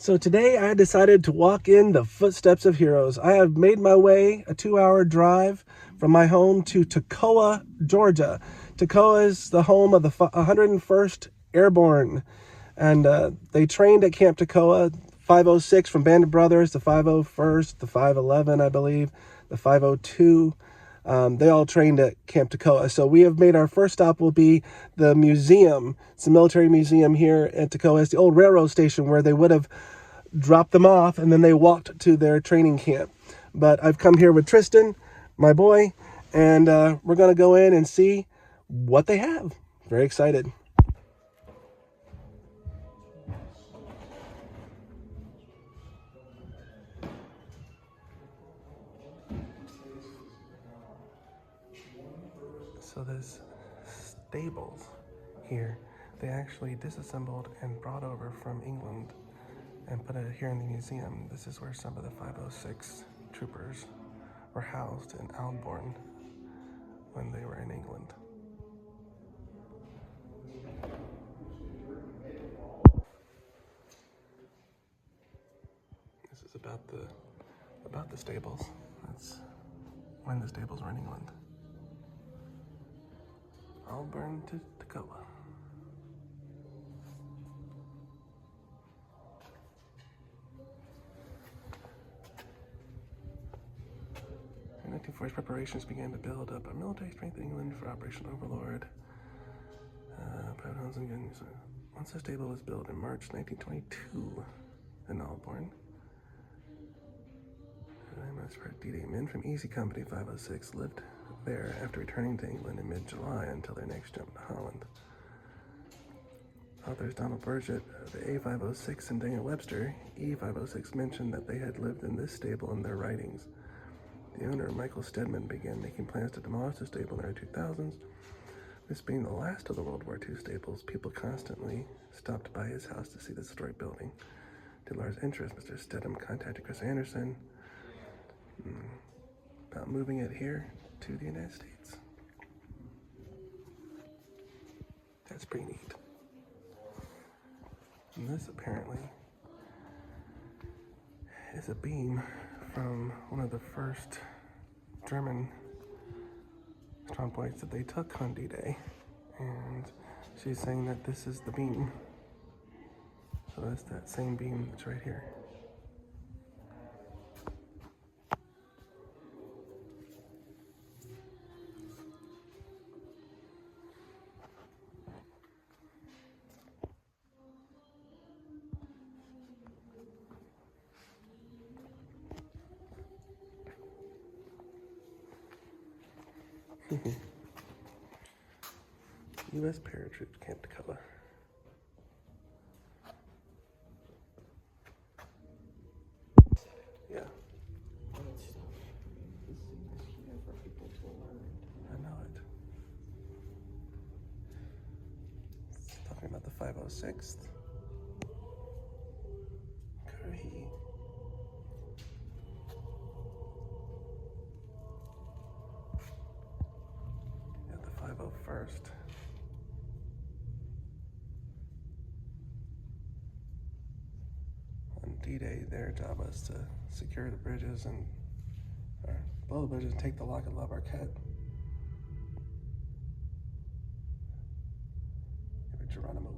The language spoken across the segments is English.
So today I decided to walk in the footsteps of heroes. I have made my way a 2-hour drive from my home to Toccoa, Georgia. Toccoa is the home of the 101st Airborne, and they trained at Camp Toccoa. 506 from Band of Brothers, the 501st, the 511, I believe, the 502. They all trained at Camp Toccoa. So we have made our first stop will be the museum. It's a military museum here at Toccoa. It's the old railroad station where they would have dropped them off and then they walked to their training camp. But I've come here with Tristan, my boy, and we're going to go in and see what they have. Very excited. So there's stables here. They actually disassembled and brought over from England and put it here in the museum. This is where some of the 506 troopers were housed in Airborne when they were in England. This is about the stables. That's when the stables were in England. Airborne to Toccoa. In 1940s, preparations began to build up a military strength in England for Operation Overlord. Once the stable was built in March 1922 in Airborne, D-Day men from Easy Company 506 lived there after returning to England in mid-July until their next jump to Holland. Authors Donald Burgett of the A506 and Daniel Webster, E506, mentioned that they had lived in this stable in their writings. The owner, Michael Stedman, began making plans to demolish the stable in the early 2000s. This being the last of the World War II stables, people constantly stopped by his house to see the historic building. To large interest, Mr. Stedman contacted Chris Anderson about moving it here to the United States. That's pretty neat. And this apparently is a beam from one of the first German strong points that they took on D-Day. And she's saying that this is the beam. So that's that same beam that's right here. U.S. paratroops, Camp Toccoa. Yeah. I know it. It's talking about the 506th. Currahee. Yeah, the 501st. D-Day, their job was to secure the bridges and blow the bridges and take the lock at La Barquette. Geronimo.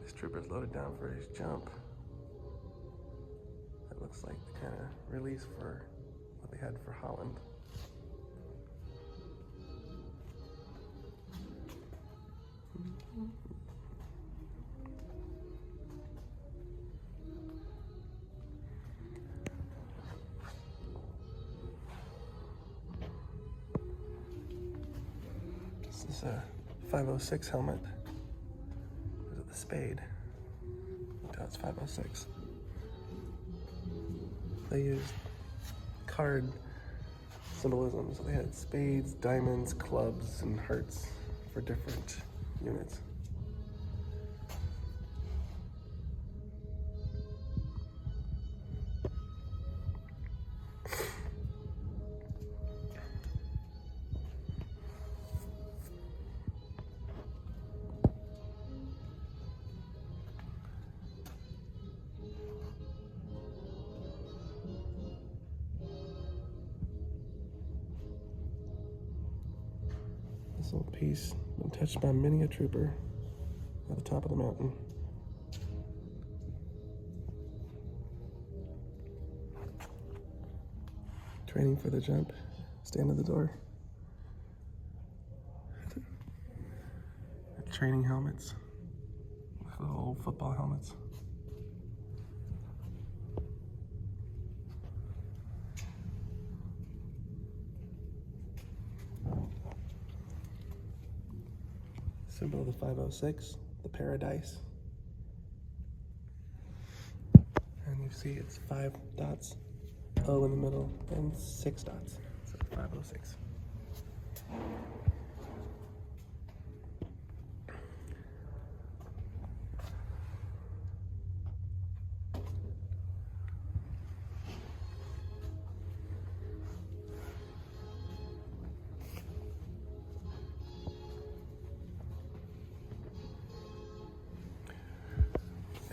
This trooper's loaded down for his jump. That looks like the kind of release for what they had for Holland. This is a 506 helmet. Is it the spade? No, it's 506. They used card symbolism. So they had spades, diamonds, clubs, and hearts for different units. This little piece been touched by many a trooper at the top of the mountain. Training for the jump. Stand at the door. Training helmets. Little old football helmets. Symbol of the 506, the paradise. And you see it's 5 dots, O in the middle, and 6 dots. So 506.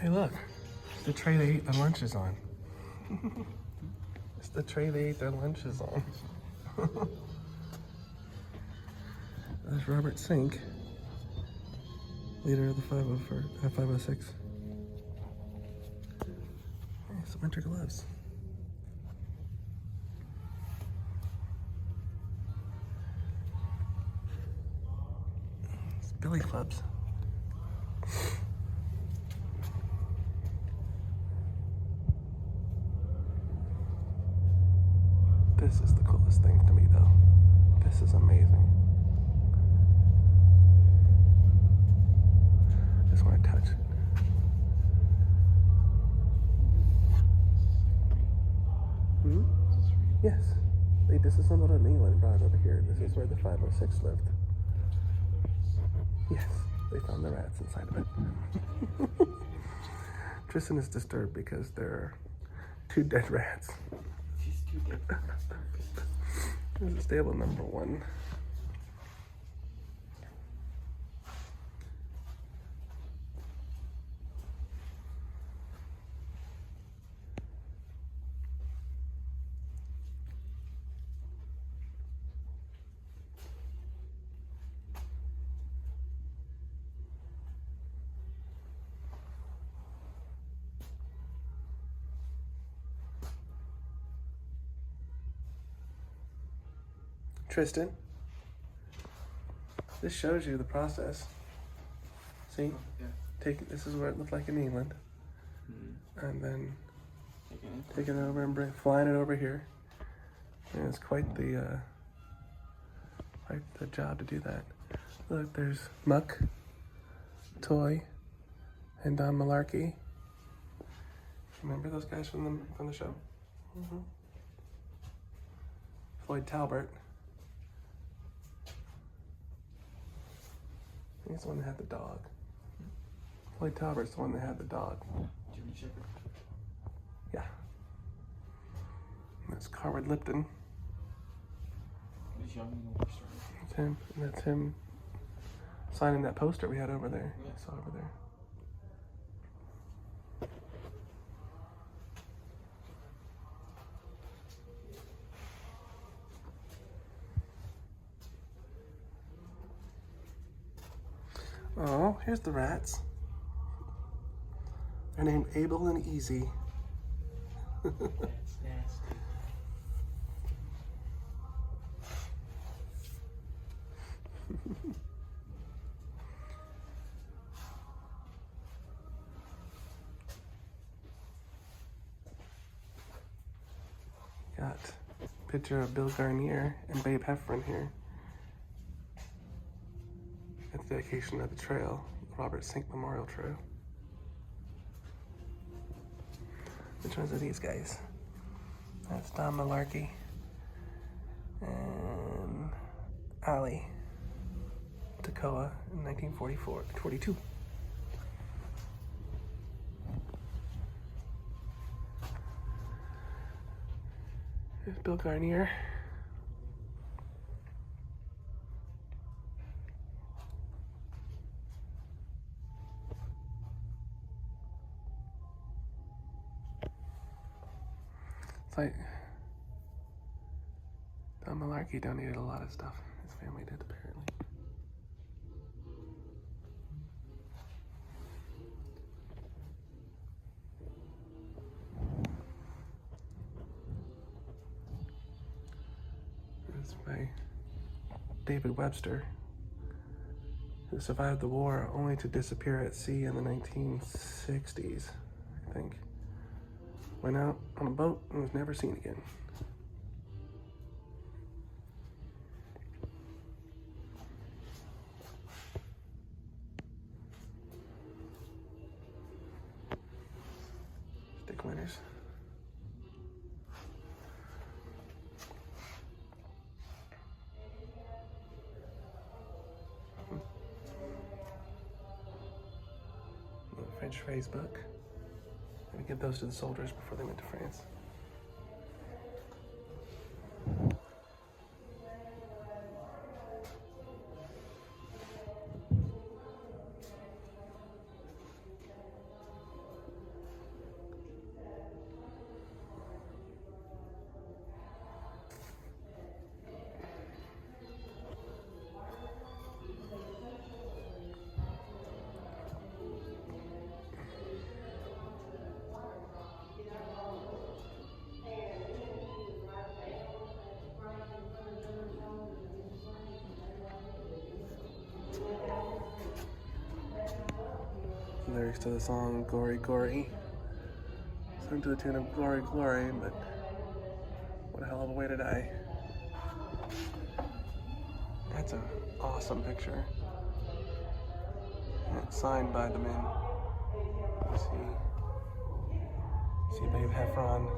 Hey look, it's the tray they ate their lunches on. It's the tray they ate their lunches on. There's Robert Sink, leader of the 506. Hey, some winter gloves. It's billy clubs. This is the coolest thing to me, though. This is amazing. I just want to touch it. Hmm? Yes. They disassembled it in England and brought it over here. This is where the 506 lived. Yes, they found the rats inside of it. Tristan is disturbed because there are 2 dead rats. This is stable number 1. Tristan, this shows you the process. See? Yeah. This is what it looked like in England. Mm-hmm. And then take it over and flying it over here. And it's quite the job to do that. Look, there's Muck, Toy, and Don Malarkey. Remember those guys from the show? Mm-hmm. Floyd Talbert. He's the one that had the dog. Floyd Talbert's the one that had the dog. Jimmy Shepherd. Yeah. And that's Carwood Lipton. He's young in the Western. That's him. And that's him signing that poster we had over there. Yeah. I saw over there. Oh, here's the rats. They're named Abel and Easy. That's nasty. Got a picture of Bill Garnier and Babe Heffron here. At the dedication of the trail, Robert Sink Memorial Trail. Which ones are these guys? That's Don Malarkey and Ali Toccoa in 1942. Here's Bill Garnier. It's like Don Malarkey donated a lot of stuff. His family did, apparently. It's by David Webster, who survived the war only to disappear at sea in the 1960s, I think. Went out on a boat and was never seen again. Stick winners. French phrase book. I'm gonna give those to the soldiers before they went to France. Lyrics to the song Glory, Glory. Sung to the tune of Glory, Glory, but what a hell of a way to die. That's an awesome picture. And it's signed by the men. You see Babe Heffron.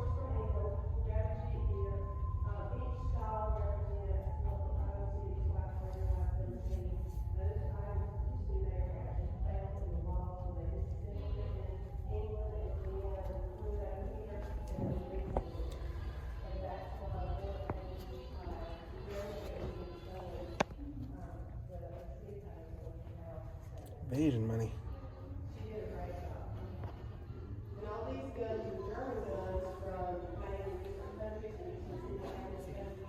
Asian money.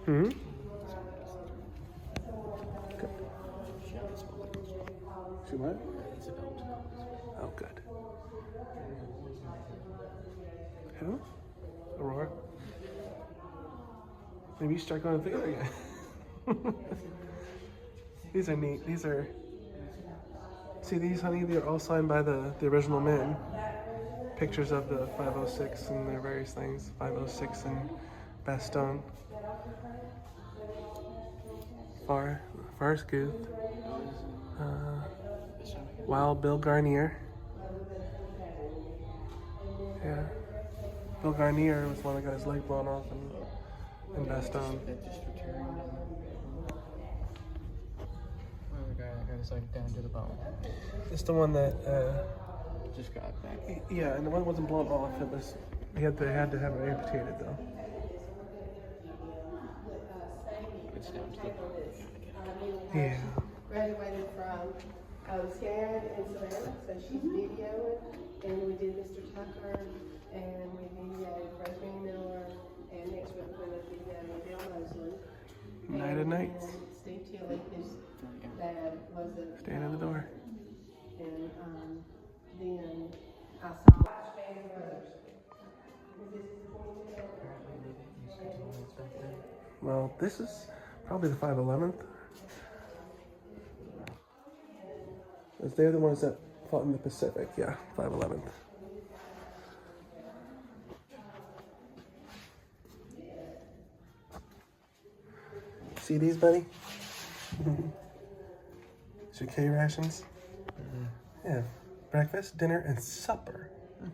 Hmm? She what? Oh, good. Who? Aurora? Maybe you start going to the other guy. These are neat. These are... See these, honey? They're all signed by the original men. Pictures of the 506 and their various things. 506 and Bastogne. Forrest Guth. Wild Bill Garnier. Yeah. Bill Garnier was the one that got his leg blown off in Bastogne. It's like down to the bone. It's the one that Just got back. yeah, and the one wasn't blown off. It was they had to have it amputated though. It's down to the bone. Yeah. Graduated from Sharon in Savannah, so she's videoing, and we did Mr. Tucker, and we videoed Rosemary Miller, and next week we're going to video Bill Mosley. Night of Nights. Steve Tilley, whose dad was a... Stand in the door. And then I saw... Well, this is probably the 511th. They're the ones that fought in the Pacific. Yeah, 511th. See these, buddy? It's your K rations? Yeah. Breakfast, dinner, and supper.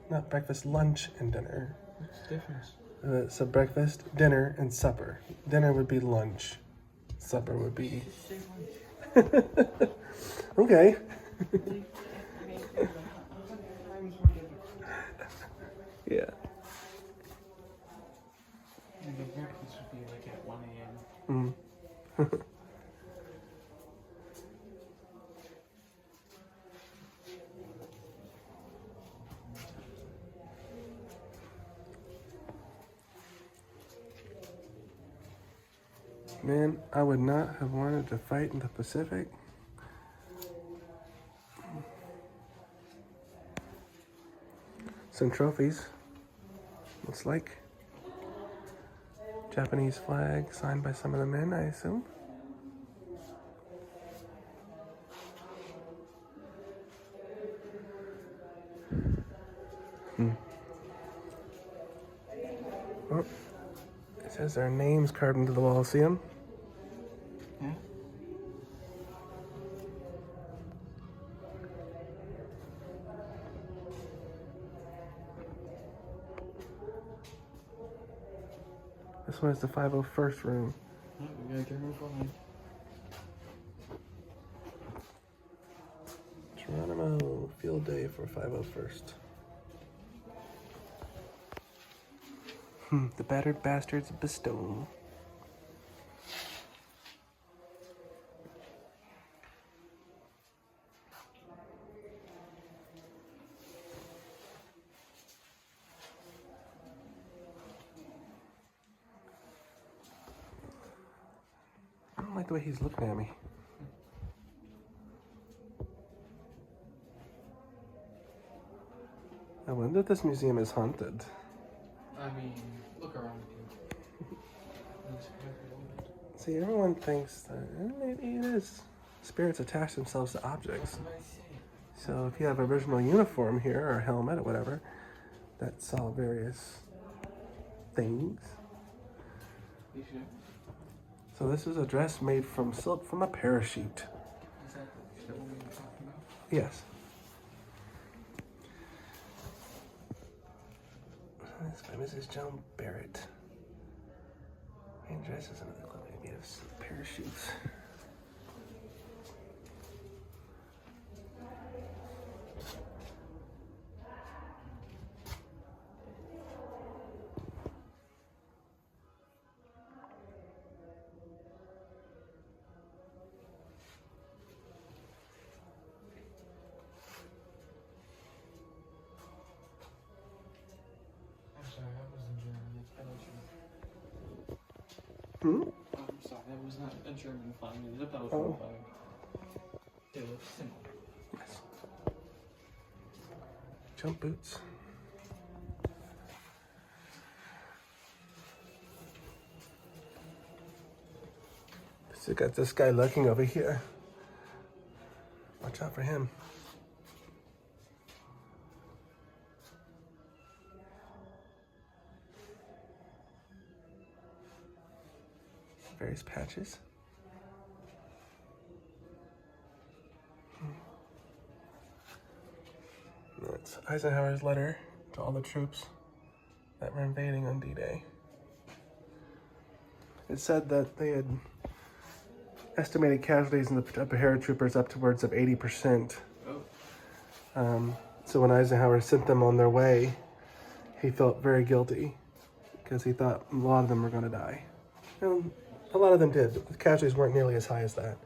Not breakfast, lunch, and dinner. What's the difference? So breakfast, dinner, and supper. Dinner would be lunch. Supper would be... Okay. Yeah. And the breakfast would be like at 1 a.m. Man, I would not have wanted to fight in the Pacific. Some trophies. Looks like Japanese flag signed by some of the men, I assume. Oh, it says their names carved into the wall. See them? Yeah. This one is the 501st room. Oh, we got a German flag. Geronimo, field day for 501st. The battered bastards bestow. I don't like the way he's looking at me. I wonder if this museum is haunted. I mean, look around you. See, everyone thinks that maybe it is. Spirits attach themselves to objects. So if you have a original uniform here, or helmet, or whatever, that saw various things. You should. So this is a dress made from silk from a parachute. Is that what we were talking about? Yes. This by Mrs. Joan Barrett. And dresses another clothing made of silk parachutes. I'm sorry, that wasn't German. That's Belgian. Hmm? I'm sorry, that was not a German flag. It was a Belgian Oh. flag. They look similar. Yes. Jump boots. Still got this guy lurking over here. Watch out for him. Various patches. That's Eisenhower's letter to all the troops that were invading on D-Day. It said that they had estimated casualties in the paratroopers up towards of 80%. Oh. So when Eisenhower sent them on their way, he felt very guilty because he thought a lot of them were going to die. And a lot of them did, but the casualties weren't nearly as high as that.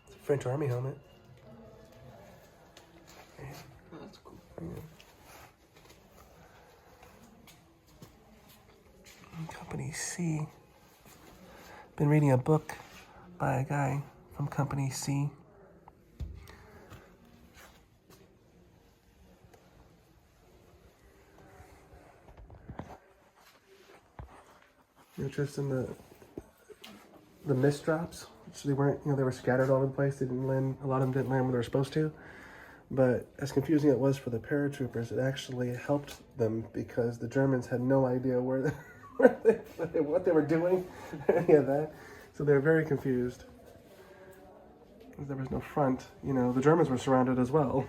It's a French Army helmet. Oh, that's cool. Company C. Been reading a book by a guy from Company C. Interested in the mist drops, which they weren't, they were scattered all over the place. They didn't land. A lot of them didn't land where they were supposed to. But as confusing it was for the paratroopers, it actually helped them because the Germans had no idea what they were doing, any of that. So they were very confused. There was no front. The Germans were surrounded as well.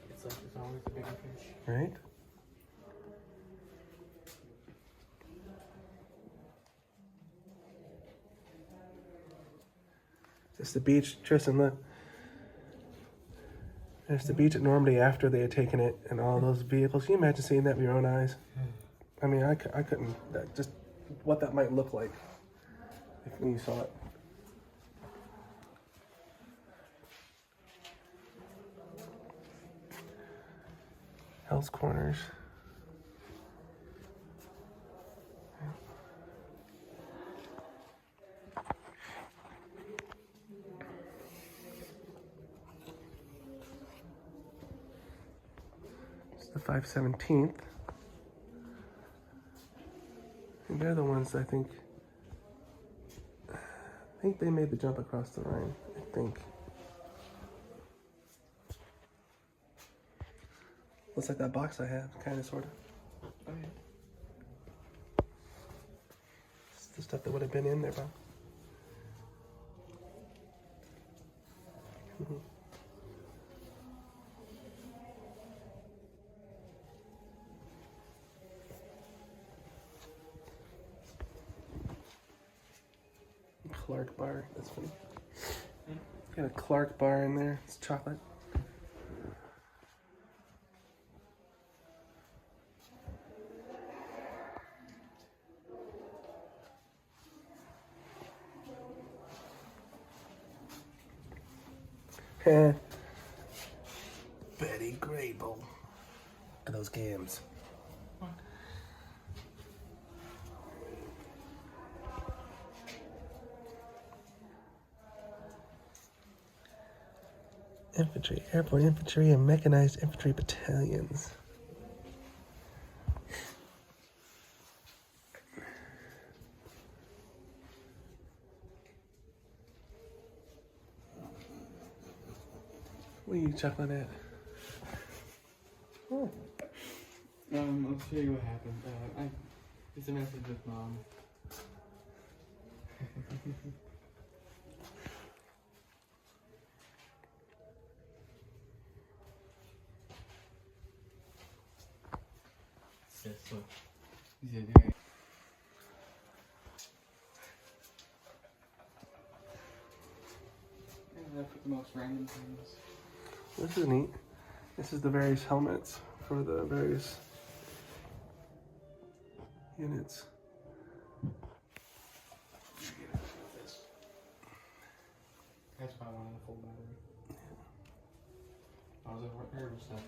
It's like there's always a bigger fish. Right? It's the beach, Tristan, look. It's the beach at Normandy after they had taken it and all those vehicles. Can you imagine seeing that with your own eyes? I mean, I couldn't, just what that might look like when you saw it. Hell's Corners. the 5/17th. And they're the ones I think they made the jump across the Rhine, I think. Looks like that box I have, kind of, sort of. Oh yeah. It's the stuff that would have been in there, bro. Clark bar, that's funny. Got a Clark bar in there, it's chocolate. Betty Grable. Look at those games. Infantry, airborne infantry, and mechanized infantry battalions. What are you chuckling at? Oh. I'll show you what happened. It's a message with Mom. Yes, look. These are very... I put the most random things. This is neat. This is the various helmets for the various units. That's why I wanted a full battery. I was over just like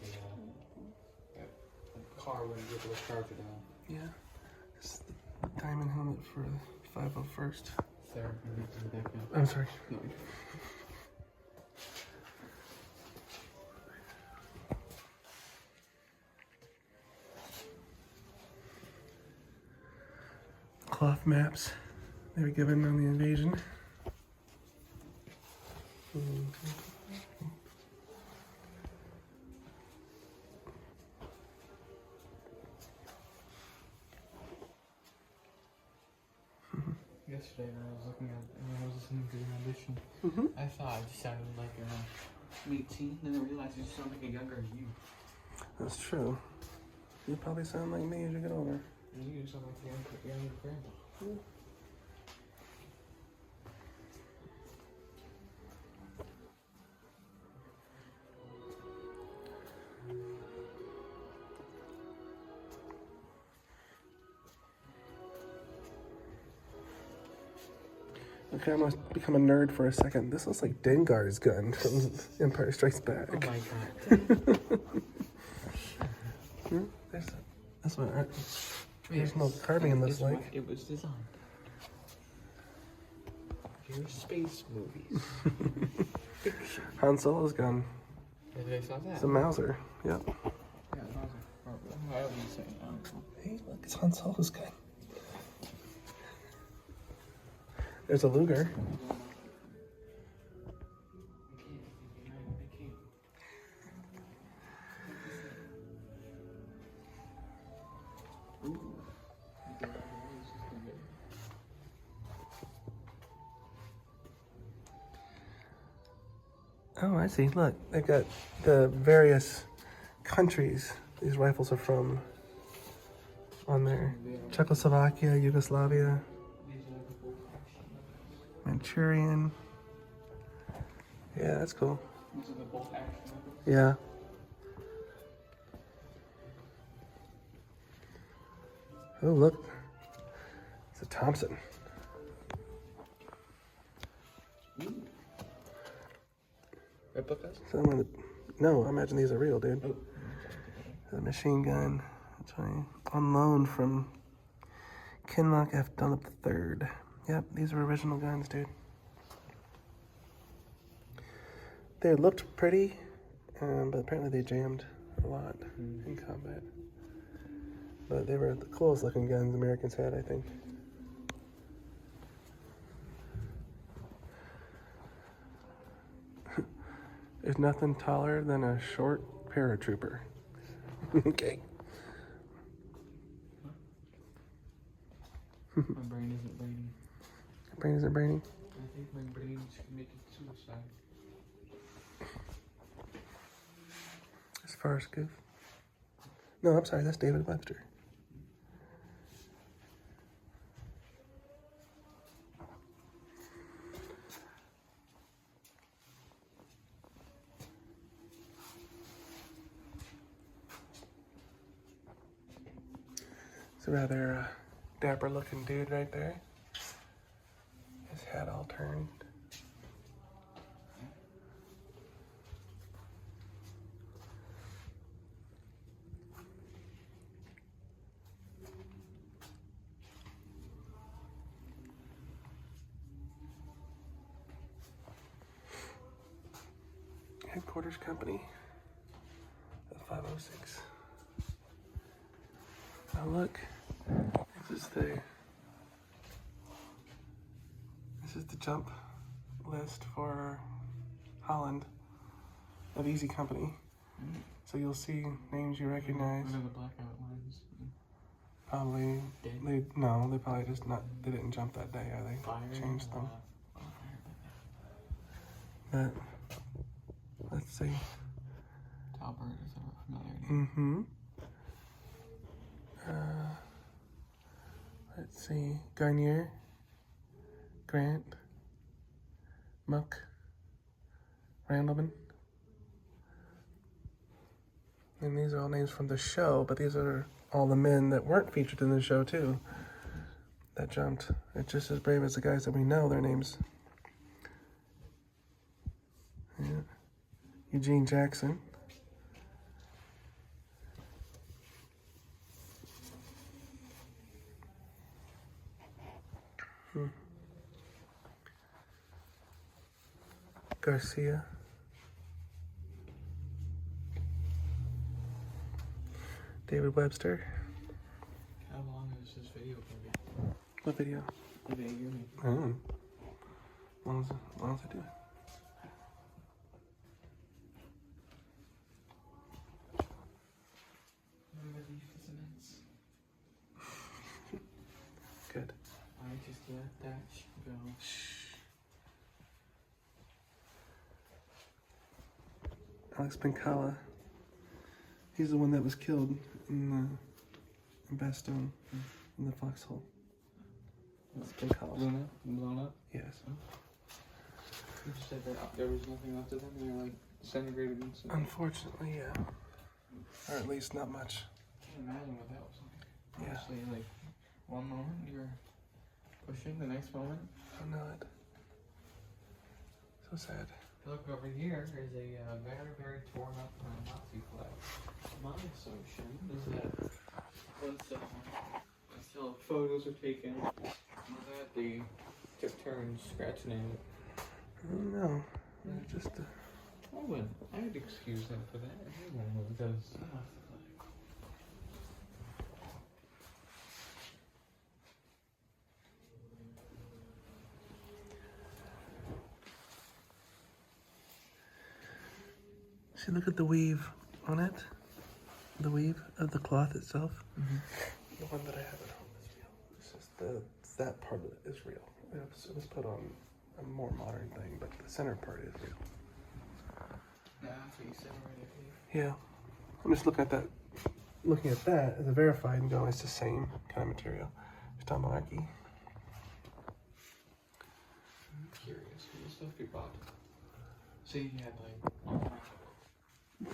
a car wouldn't get the charger down. Yeah. This is the diamond helmet for the 501st. There, I'm sorry. No. Cloth maps they were given on the invasion. Yesterday when I was looking at, when I was listening to the rendition, I thought it sounded like me teen, and then I realized you sound like a younger you. That's true. You probably sound like me as you get older. You sound like a younger grandma. Okay, I must become a nerd for a second. This looks like Dengar's gun from Empire Strikes Back. Oh my god. That's what. There's no carving in this like. It was designed. Your space movies. Fiction. Han Solo's gun. Yeah, they saw that. It's a Mauser. Yep. Yeah, Mauser. I was saying, I don't know. Hey, look, it's Han Solo's gun. There's a Luger. Oh, I see. Look, they've got the various countries these rifles are from on there. Czechoslovakia, Yugoslavia, Manchurian. Yeah, that's cool. These are the bolt action weapons. Yeah. Oh, look. It's a Thompson. Replicas? No, I imagine these are real, dude. Oh. The machine gun. That's funny. On loan from Kinloch F. Dunlop III. Yep, these are original guns, dude. They looked pretty, but apparently they jammed a lot in combat. But they were the coolest looking guns Americans had, I think. There's nothing taller than a short paratrooper. Okay. My brain isn't braining. Your brain isn't braining? I think my brain should make it suicide. As far as goof? No, I'm sorry, that's David Webster. It's a rather dapper looking dude right there. His hat all turned. Headquarters company of 506. Now look, this is the jump list for Holland of Easy Company. So you'll see names you recognize. What are the blackout lines? Probably Dead? they probably just they didn't jump that day, or they Fire? changed them. But let's see. Talbert is a familiar name. Mm-hmm. Let's see. Garnier, Grant, Muck, Randleman. And these are all names from the show, but these are all the men that weren't featured in the show too. That jumped. It's just as brave as the guys that we know their names. Yeah. Eugene Jackson. Garcia. David Webster. How long is this video going to be? What video? The video you're making. I don't know. As long as I do it. Remember these cements? Good. I just let that go. Alex Pincala. He's the one that was killed in Bastogne, in the foxhole. Alex Pincala. Blown up? Yes. You said that there was nothing left of them, they were like disintegrated instantly. Unfortunately, yeah. Or at least not much. I can't imagine what that was like. Yeah. Honestly, like, one moment you're pushing, the next moment. I know it. So sad. Look over here, there's a very, very torn up Nazi flag. My assumption is that until photos are taken, that they took turns scratching it. I don't know. It's just I'd excuse them for that. Everyone does Nazi flag. See, look at the weave on it. The weave of the cloth itself. Mm-hmm. The one that I have at home is real. It's just that part of it is real. It was put on a more modern thing, but the center part is real. Yeah, that's what you said already, I believe. Yeah. I'm just looking at that as a verified and going, it's the same kind of material. It's Tom Malarkey. I'm curious what the stuff you bought. Say you had like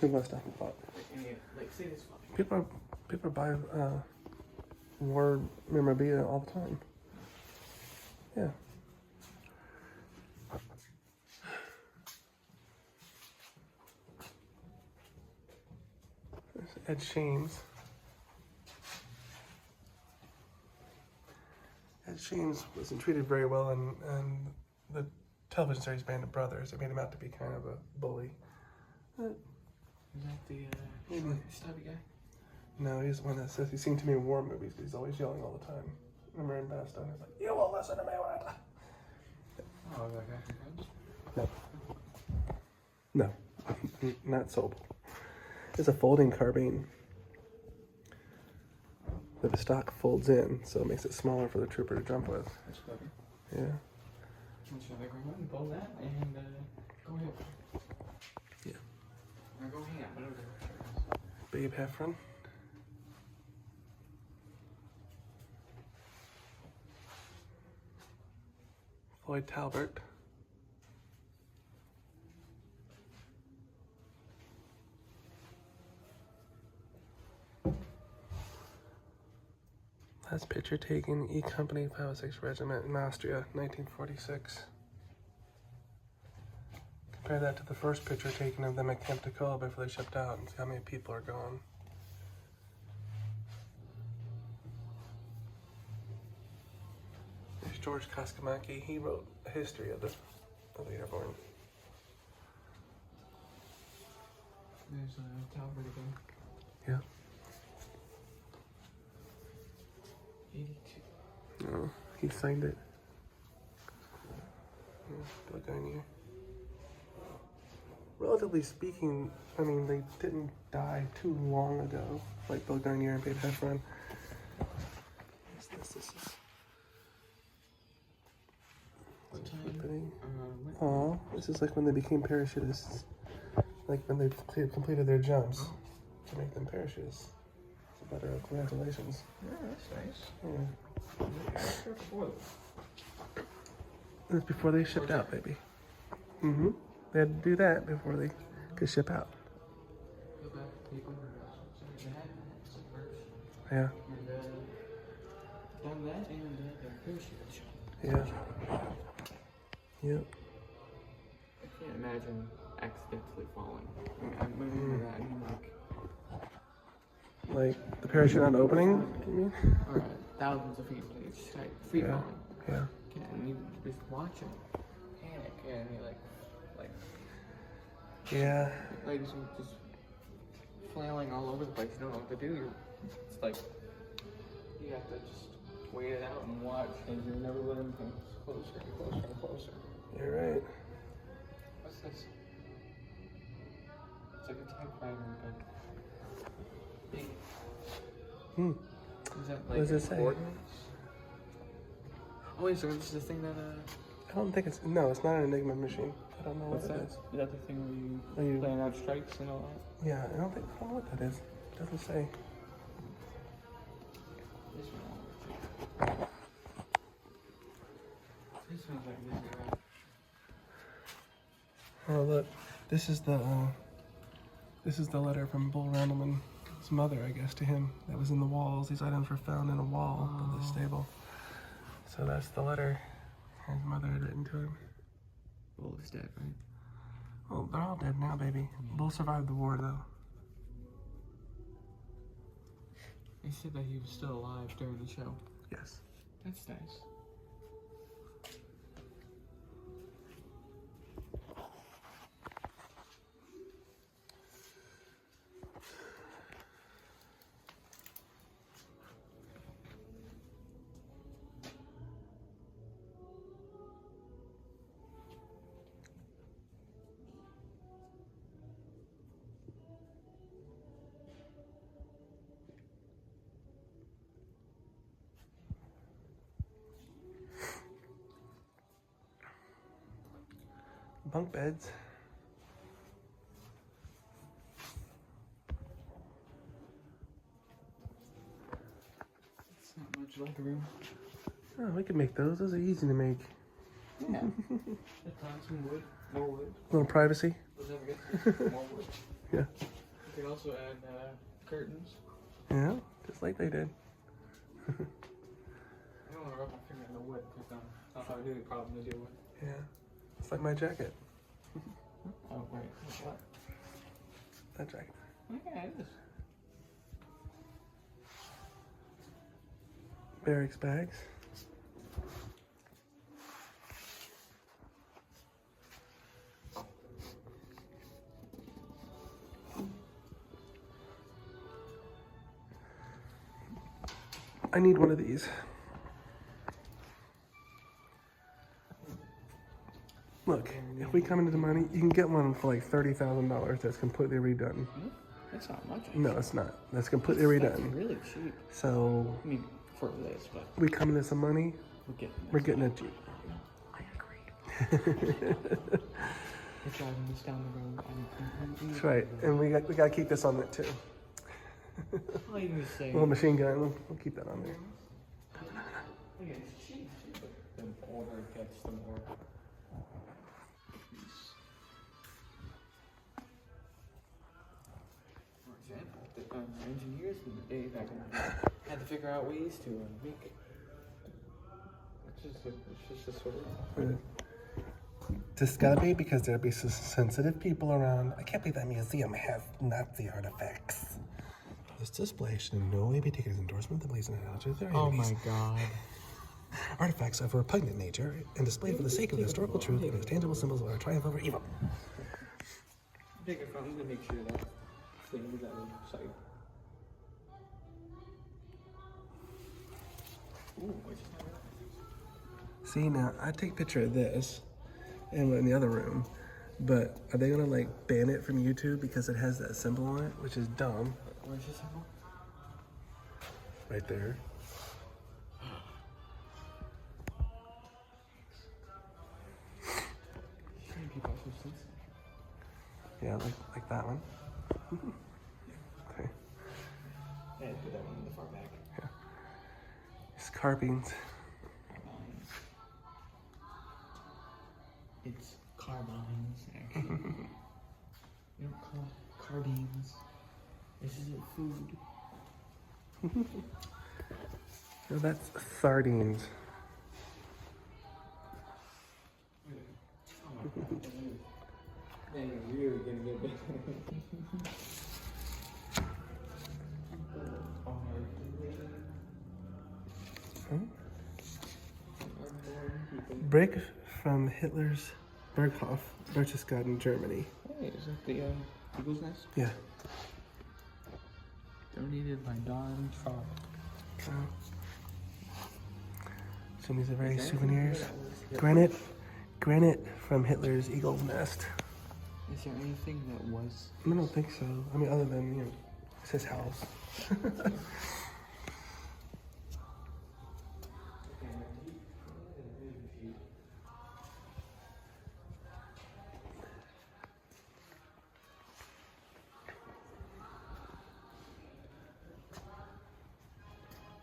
People have stuff in pot. like say this one. People buy war memorabilia all the time. Yeah. There's Ed Shames. Ed Shames wasn't treated very well in the television series Band of Brothers. It made him out to be kind of a bully. Is that the stubby guy? No, he's the one that says he's seen too many war movies. He's always yelling all the time. Remember in Boston, he's like, "You will listen to me, what?" Oh, that guy from No. No. Not Sobel. It's a folding carbine. The stock folds in, so it makes it smaller for the trooper to jump with. That's clever. Yeah. Let's try to grab it and pull that and go ahead. Yeah. Or go ham, whatever. Babe Heffron. Floyd Talbert. Last picture taken, E Company 506 Regiment in Austria, 1946. Compare that to the first picture taken of them at Camp Toccoa before they shipped out and see how many people are gone. There's George Koskamaki. He wrote a history of the Airborne. There's Talbot again. Yeah. 82. No, he signed it. Yeah, Bill Garnier. Relatively speaking, I mean, they didn't die too long ago, like Bill Garnier and Babe Heffron. What's this? This is... What time? Oh, this is like when they became parachutists. Like when they completed their jumps to make them parachutists. It's a letter of congratulations. Yeah, that's nice. Yeah. Before That's before they shipped out, baby. Mm-hmm. They had to do that before they could ship out. Go back, people. Yeah. And done that and their parachute shot. Yeah. Yep. I can't imagine accidentally falling. I mean, I'm moving to that. I mean, Like the parachute not opening, you mean? or thousands of feet, it's just like free Yeah. falling. Yeah. And you just watch them panic and you like Yeah. ladies are just flailing all over the place. You don't know what to do. It's like you have to just wait it out and watch, and you never let them come closer and closer and closer. You're right. What's this? It's like a typewriter, but big. Hmm. Is that What like does it say? coordinates? Oh wait, so this is the thing that I don't think it's it's not an Enigma machine. I don't know what's what that? it is. Is that the thing where Are you you- plan out strikes and all that? Yeah, I don't know what that is. It doesn't say. This one. This one's like this, right? Oh look, this is the letter from Bull Randleman's mother, I guess, to him. That was in the walls. These items were found in a wall of the stable. So that's the letter his mother had written to him. Bull is dead, right? Well, they're all dead now, baby. Bull survived the war, though. They said that he was still alive during the show. Yes. That's nice. Bunk beds. It's not much like a room. Oh, we could make those. Those are easy to make. Yeah. Just find some wood, more wood. A little privacy. We'll never get to more wood. Yeah. You could also add curtains. Yeah, just like they did. I don't want to rub my finger in the wood because I'll have a new problem to deal with. Yeah. It's like my jacket. Oh, wait. What? That jacket. Yeah, it is. Barracks bags. I need one of these. Look, if we come into the money, you can get one for like $30,000 that's completely redone. That's not much. No, it's not. That's completely redone. That's really cheap. So, I mean, for this, but we come into some money, we're getting a Jeep. I agree. We're driving this down the road. That's right, and we got to keep this on it too. All you can say. Little machine gun, we'll keep that on there. Look, it's cheap. The older it gets, the more. For example, the engineers in the day back in the day had to figure out ways to make. It's just a sort of. Just gotta be because there'll be some sensitive people around. I can't believe that museum has Nazi artifacts. This display should in no way be taken as endorsement of the beliefs and ideology of their enemies. Oh my god. Artifacts of a repugnant nature and displayed for the sake of the historical truth and as tangible symbols of our triumph over evil. Take it from to make sure that thing is out of sight. Ooh, I just never realized. See, now I take a picture of this and we're in the other room, but are they gonna like ban it from YouTube because it has that symbol on it, which is dumb? Where's the symbol? Right there. Yeah, like that one. Okay. Yeah, put that one in the far back. Yeah. It's carvings. It's carbines, actually. You don't call it carbines. This isn't food. No, that's sardines. Man, you're really gonna get big. Brick from Hitler's Berghof, Berchtesgaden, Germany. Hey, is that the eagle's nest? Yeah. Donated by Don Trout. So these are very souvenirs. Granite from Hitler's eagle's nest. Is there anything that was? I don't think so. I mean, other than, you know, it's his house. Do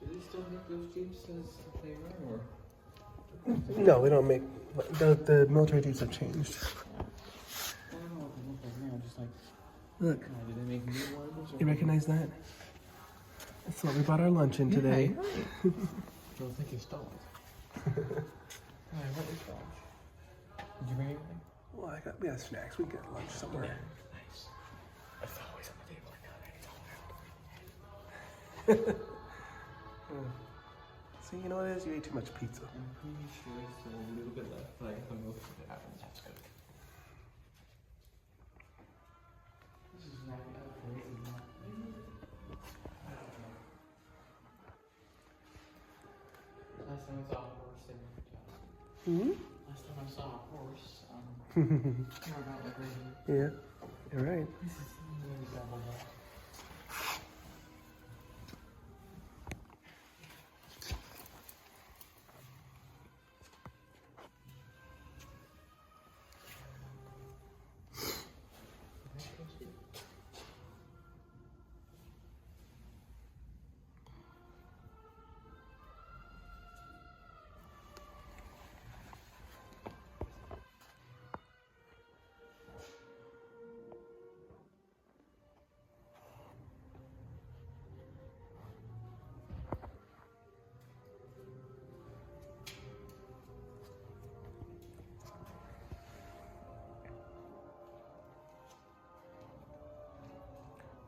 they still make those Jeeps as they were, or? No, we don't make, the military jeeps have changed. I don't know what they look like now, just like, Look, do they make new ones? you recognize that? That's what we bought our lunch in today. Yeah, right. Don't think you stole it. Alright, what is lunch? Did you bring anything? Well, we got snacks. We get lunch somewhere. Nice. It's always on the table like that. See, you know what it is? You ate too much pizza. I'm pretty sure there's still a little bit left, but I don't know if it happens. That's good. This is not crazy. Last time I saw a horse, Last time I saw a horse, came about like crazy. Yeah, you're right. This is really double that.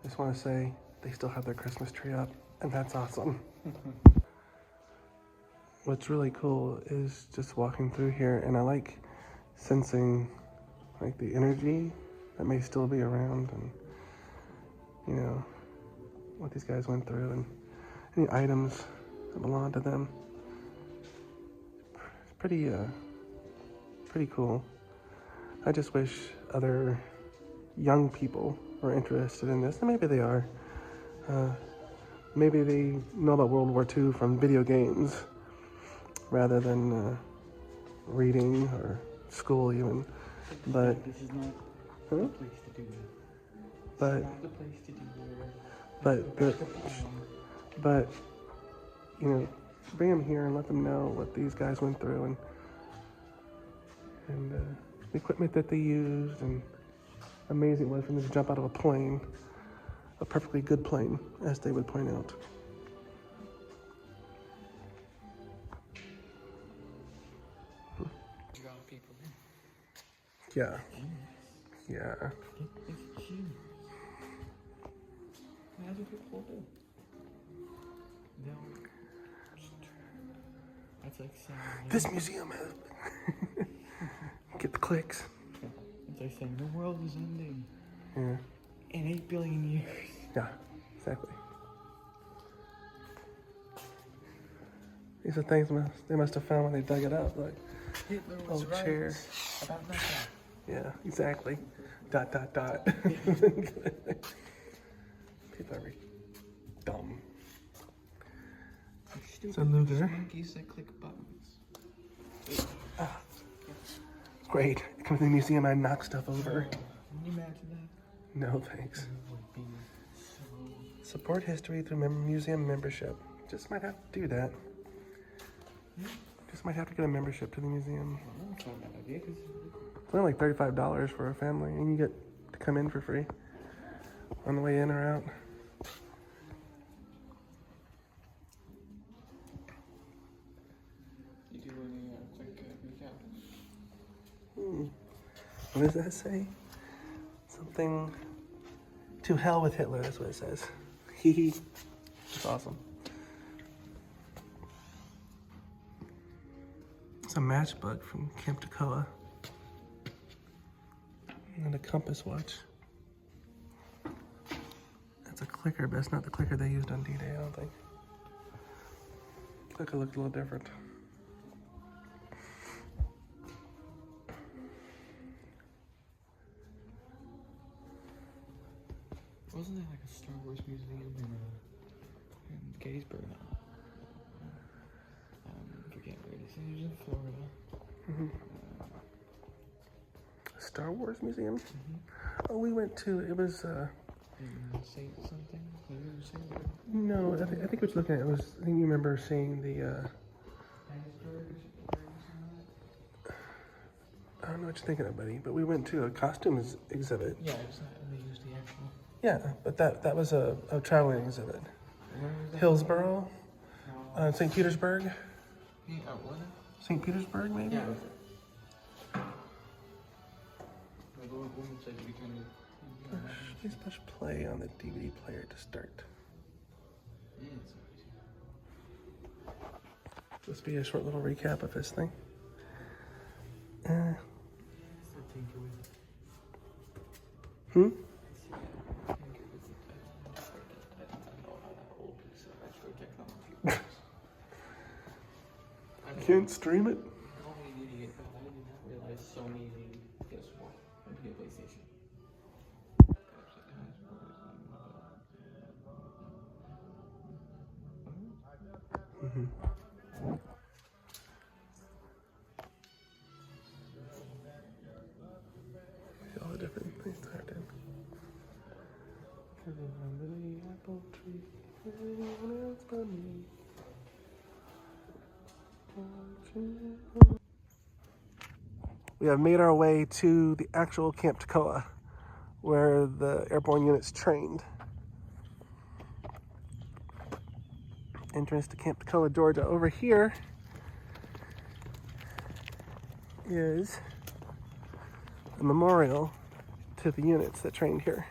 Just want to say they still have their Christmas tree up, and that's awesome. What's really cool is just walking through here, and I like sensing like the energy that may still be around, and you know what these guys went through, and any items that belong to them. Pretty cool. I just wish other young people were interested in this, and maybe they are. Maybe they know about World War II from video games rather than reading or school even. But this is not huh? the place to do that. But It's not the place to do that. but you know, bring them here and let them know what these guys went through and the equipment that they used, and amazing it was for them to jump out of a plane, a perfectly good plane, as they would point out. People. Yeah. Yeah. It's genius. Imagine people do. That's like saying This museum has get the clicks. it's like saying the world is ending Yeah. in 8 billion years. Yeah, exactly. These are things they must have found when they dug it up, like Hitler was old right chair. about nothing. Yeah, exactly. ... People are dumb. It's a Luger. Monkeys that click buttons. Great. It comes to the museum and I knock stuff over. Can you imagine that? No thanks. It would be so... Support history through museum membership. Just might have to do that. Just might have to get a membership to the museum. That's not a bad idea, 'cause It's only like $35 for a family, and you get to come in for free on the way in or out. you do any quick recap. What does that say? Something to hell with Hitler, that's what it says. Hee hee. It's awesome. It's a matchbook from Camp Toccoa. And a compass watch. That's a clicker, but it's not the clicker they used on D-Day, I don't think. Clicker looks a little different. Wasn't there like a Star Wars museum in Gettysburg? I forget where it is. It was in Florida. Star Wars Museum? Oh, we went to, it was, Saint something? You remember Saint? no, I think it was looking at, I think you remember seeing the, I don't know what you're thinking of, buddy, but we went to a costumes exhibit. Yeah, it's not, they used the actual. Yeah, but that was a traveling exhibit. Where was that? Hillsborough, St. Petersburg. Yeah, what? St. Petersburg, maybe? Yeah. The woman said you can. Please push play on the DVD player to start. This be a short little recap of this thing. Can't stream it? Oh, you idiot. I did not realize Sony PS4 and PlayStation. See all the different things typed in. Under the apple tree, anyone else but me. We have made our way to the actual Camp Toccoa, where the airborne units trained. Entrance to Camp Toccoa, Georgia. Over here is a memorial to the units that trained here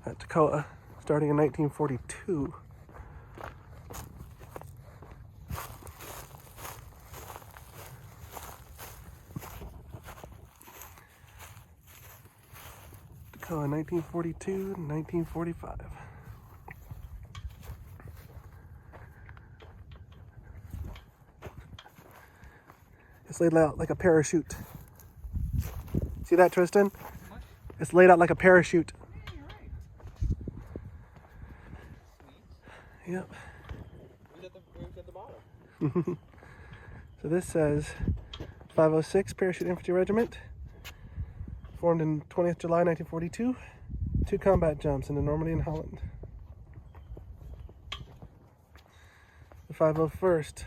at Toccoa, starting in 1942. Toccoa, 1942 to 1945. It's laid out like a parachute. See that, Tristan? It's laid out like a parachute. Yeah, you're right. Yep. Who's at the bottom? So this says 506 Parachute Infantry Regiment, formed in 20th July 1942. 2 combat jumps into Normandy and Holland. The 501st,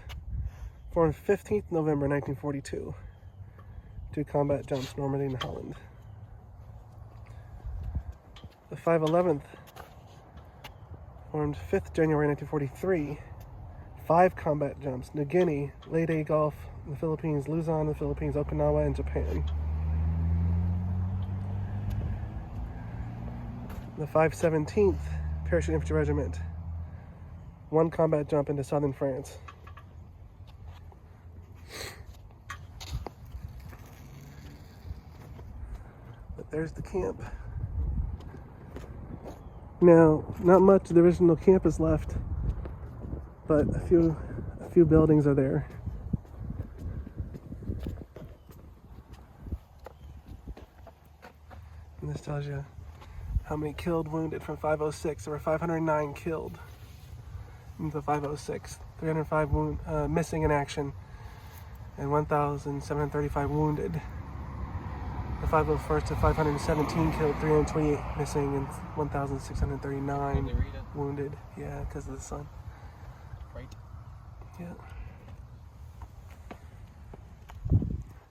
formed 15th November 1942. 2 combat jumps, Normandy and Holland. The 511th, formed 5th January 1943. 5 combat jumps, New Guinea, Leyte Gulf, the Philippines, Luzon, the Philippines, Okinawa, and Japan. The 517th Parachute Infantry Regiment, 1 combat jump into southern France. But there's the camp. Now, not much of the original camp is left, but a few buildings are there. And this tells you how many killed, wounded from 506. There were 509 killed in the 506, 305 missing in action, and 1,735 wounded. The 501st to 517 killed, 328 missing, and 1,639 wounded. Yeah, because of the sun. Right. Yeah.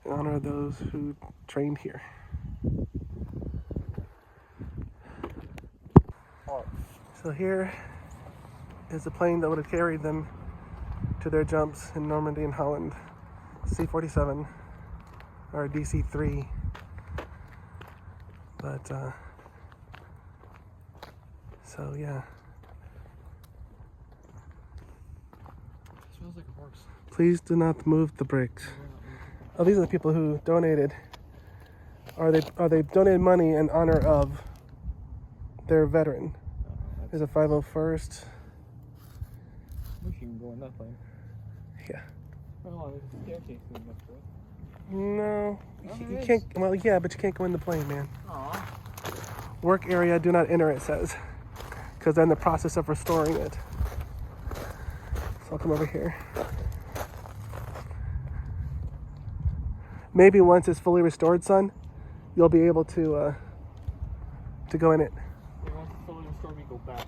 In honor of those who trained here. So here is the plane that would have carried them to their jumps in Normandy and Holland. C-47 or DC-3. But so yeah. It smells like a horse. Please do not move the brakes. Oh, these are the people who donated. Are they donated money in honor of their veteran? There's a 501st. Wish you can go in that plane. Yeah. Oh, there's a staircase going up to it. No, Oh, you there can't. Well, yeah, but you can't go in the plane, man. Aw. Work area, do not enter. It says, because they're in the process of restoring it. So I'll come over here. Maybe once it's fully restored, son, you'll be able to go in it. Yeah, once it's fully restored, we go back.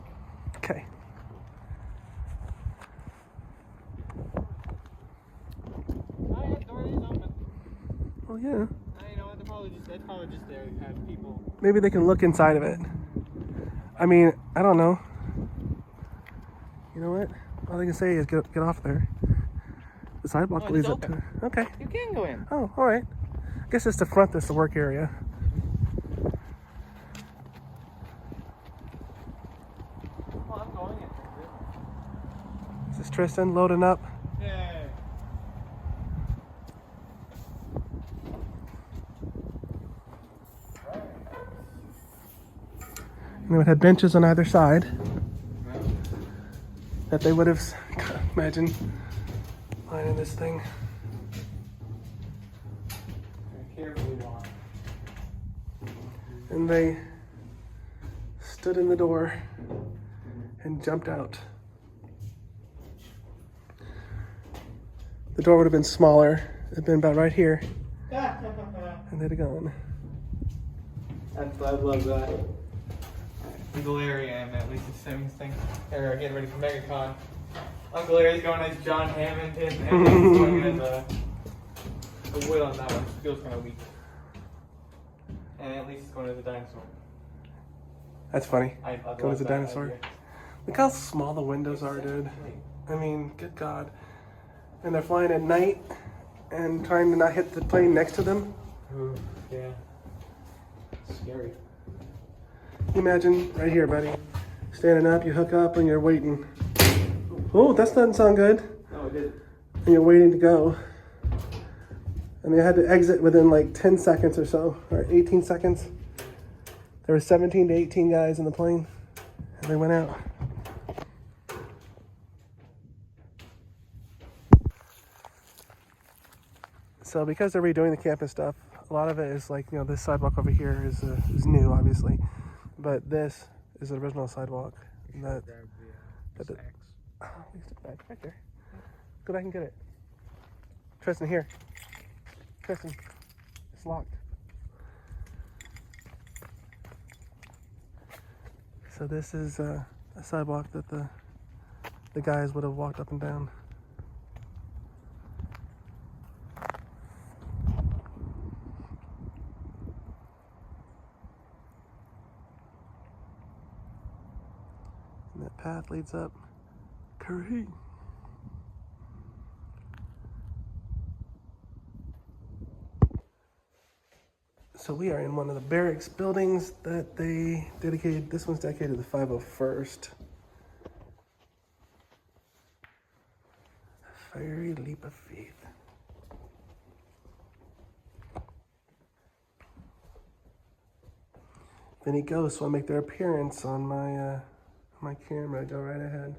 Okay. Oh, yeah, door is open. Well, yeah. You know what? That's probably just there to have people. Maybe they can look inside of it. I mean, I don't know. You know what? All they can say is get off there. The sidewalk leads up to. Okay. You can go in. Oh, all right. I guess it's the front that's the work area. Well, I'm going in. This is Tristan loading up. Yay. And it had benches on either side that they would have, imagine, lining this thing. Carefully walk. And they stood in the door and jumped out. The door would have been smaller. It'd been about right here. And they'd have gone. I love that. Uncle Larry and at Lisa Simmons thing. They're getting ready for MegaCon. Uncle Larry's going as John Hammond and he's going as the wood on that one feels kind of weak. And at least it's going as a dinosaur. That's funny. I Go love as a that dinosaur. idea. Look how small the windows are, dude. I mean, good God. And they're flying at night and trying to not hit the plane next to them. Ooh, yeah. Scary. Imagine right here, buddy. Standing up, you hook up, and you're waiting. Oh, that doesn't sound good. No, it didn't. And you're waiting to go. And they had to exit within like 10 seconds or so, or 18 seconds. There were 17 to 18 guys in the plane, and they went out. So because they're redoing the campus stuff, a lot of it is like, this sidewalk over here is new, obviously. But this is the original sidewalk. That, oh, it's back right there. Go back and get it. Tristan, here. Tristan, it's locked. So this is a sidewalk that the guys would have walked up and down. And that path leads up Currahee. So we are in one of the barracks buildings that they dedicated. This one's dedicated to the 501st. A fiery leap of faith. If any ghosts want to make their appearance on my camera, go right ahead.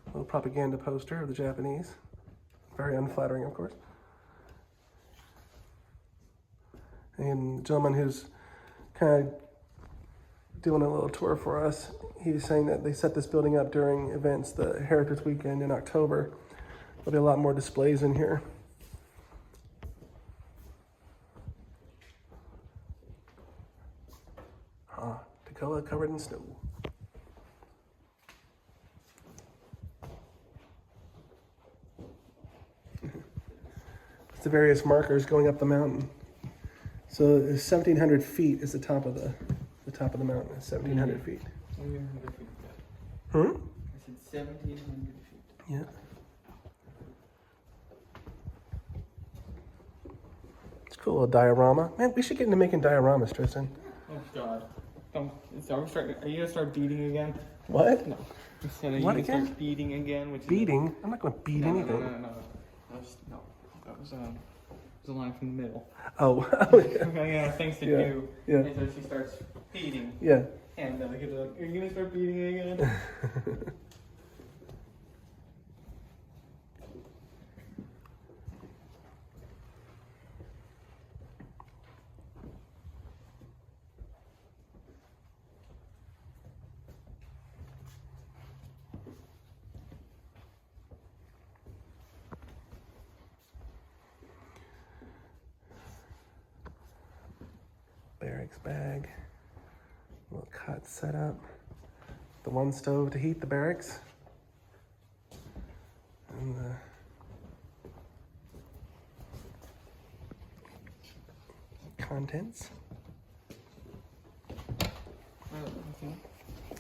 Little propaganda poster of the Japanese. Very unflattering, of course. And the gentleman who's kind of doing a little tour for us, he's saying that they set this building up during events, the Heritage Weekend in October. There'll be a lot more displays in here. Toccoa covered in snow. It's the various markers going up the mountain. So 1,700 feet is the top of the mountain. It's 1,700 feet. 1,700 feet. Hmm? I said 1,700 feet. Yeah. It's a cool little diorama. Man, we should get into making dioramas, Tristan. Oh God! Don't. Are you gonna start beating again? What? No. You said, are you What gonna again? start beating again? Which is Beating? I'm not going to beat anything. No. That was a line from the middle. Oh. Okay, yeah, thanks to Yeah, you. yeah. And so she starts beating. Yeah. And the kids are like, are you gonna start beating again? Barracks bag. Little cot set up. The one stove to heat the barracks. And the contents.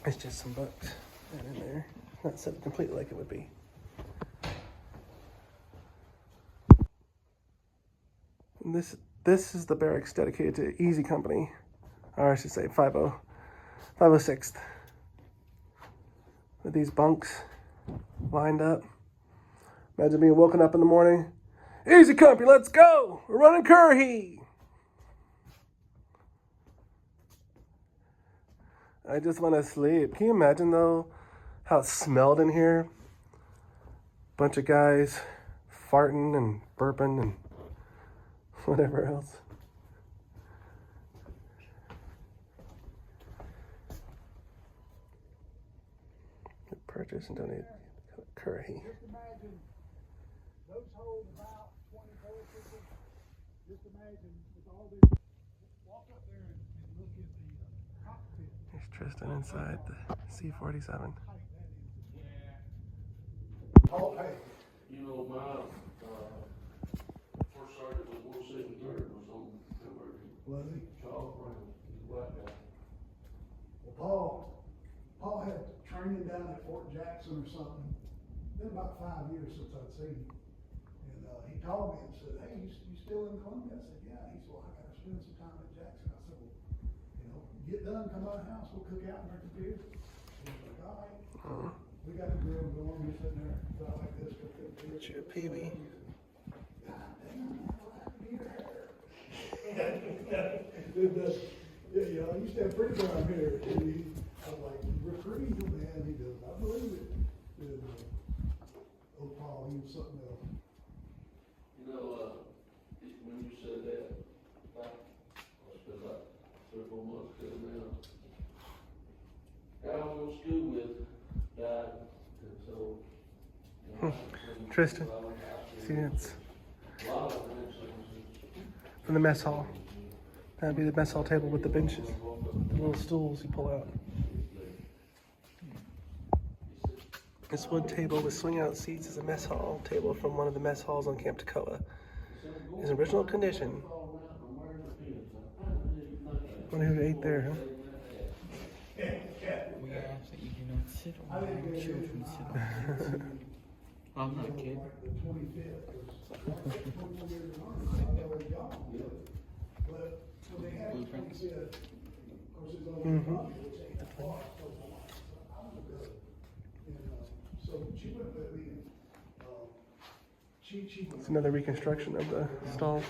It's just some books right in there. Not set up completely like it would be. And this is the barracks dedicated to Easy Company, or I should say 506th. With these bunks lined up. Imagine being woken up in the morning. Easy Company, let's go! We're running Currahee! I just want to sleep. Can you imagine though how it smelled in here? Bunch of guys farting and burping and whatever else. Purchase and donate Currahee. Just imagine those hold about 24 people. Just imagine with all these. Walk up there and look at the cockpit. Here's Tristan inside the C-47. Oh, hey. You know, my first sergeant was 173rd was on Currahee. Was he? Charles Brown, he's a black guy. Well, Paul had training down at Fort Jackson or something. Been about 5 years since I'd seen him. And he called me and said, hey, you still in Columbia? I said, yeah. He said, well, I got to spend some time at Jackson. I said, well, get done, come by the house, we'll cook out and drink a beer. He was like, all right. We got the grill going, we're sitting there, about like this, cooking beer. It's your PB. God damn, what happened to your hair? Yeah, I used to have pretty brown hair. I was like, reprieve, man. He goes, I believe it. And, old Paul, something else. You know, when you said that, back, it's been about 3 or 4 months ago now. Guy I went to school with died, and so. You know, Tristan. See, it's a lot of grandson. from the mess hall. That'd be the mess hall table with the benches, the little stools you pull out. This wood table with swing out seats is a mess hall table from one of the mess halls on Camp Toccoa. It's in original condition. Wonder who ate there, huh? We ask that you do not sit on our children sit on kids. I'm not a kid. The 25th was 24 years in Army. I was young. But when they had the 25th, of course, it's only which ain't far. So I was good. And so she went with me. She It's another reconstruction of the stalls.